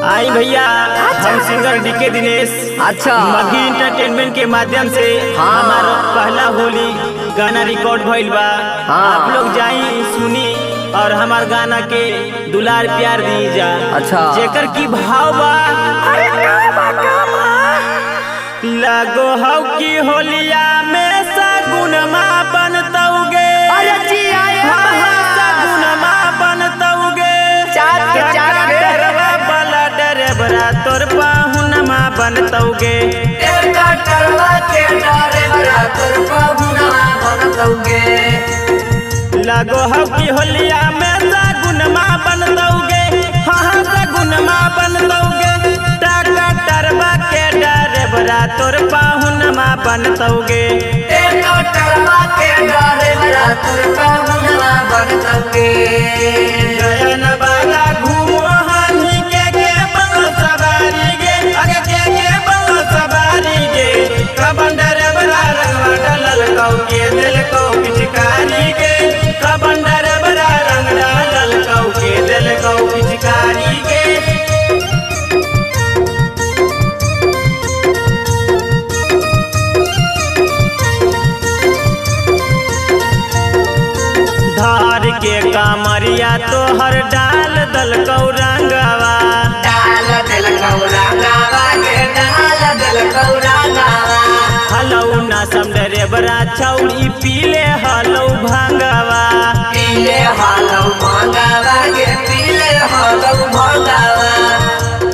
आई भैया हम singer DK Dinesh अच्छा मघी इंटरटेनमेंट के माध्यम से हमारा पहला होली गाना रिकॉर्ड भइल बा। आप लोग जाई सुनी और हमार गाना के दुलार प्यार दी जा। अच्छा जेकर की भाव बा लागो हौ की होलिया में सगुनमा बनतौगे। अरे जी आए सगुनमा बनतौगे बरा तोर पाहुनमा बनतौगे। लागो हौ की होलिया में सगुनमा बनतौगे। हाँ सगुनमा बनतौगे टरबा के डरे बरा तोर पाहुनमा बनतौगे। गयन बाला घूमो हानी के बंगल सवारी गे अगे के बंगल सवारी गे कबन डरे बरा रंगवा डलल कौ के दिल को पिचकारी गे कबन डरे बरा रंग डालल कौ के दिल को पिचकारी गे। धार के कामरिया तोहर डाल दल कौरंगवा हलौ ना समडरे बरा छौड़ी पीले हलौ भांगवा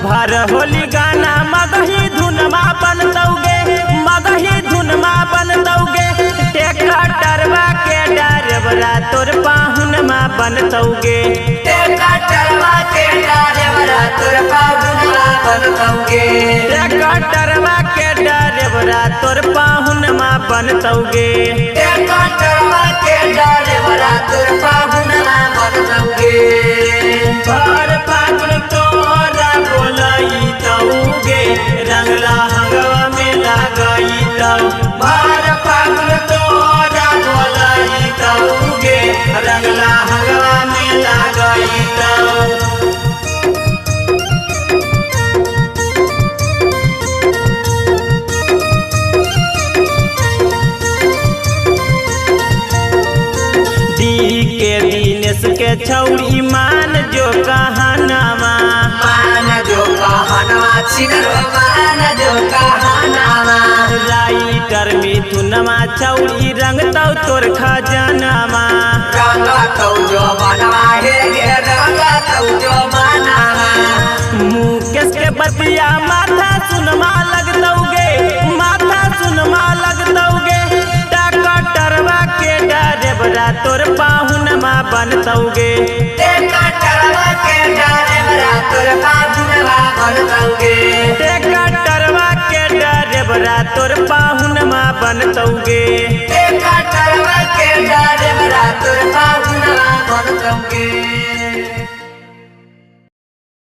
भर होली गाना मगही धुनमा बनतौगे मगही धुनमा बनतौगे। टरबा के डरे बरा तोर पाहुनमा बनतौगे। टरबा के डरे बरा तोर पाहुनमा बनतौगे। भर फागुन तोरा बोलई तौगे रंगला हंगवा में लगई तौ। भर फागुन तोरा बोलई तौगे रंगला हंगवा में लगई तौ। के दिनेश के छौड़ी मान जो कहनामा राइटर मिथुनमा छौड़ी रंग तौ तोर खजानामा मुकेश के बतिया माथा सुनमा लगतौगे माथा सुनमा लगतौगे। टरबा के डरे बरा तोर पाहुनमा बनतौगे। टरबा के डरे बरा तोर पाहुनमा बनतौगे।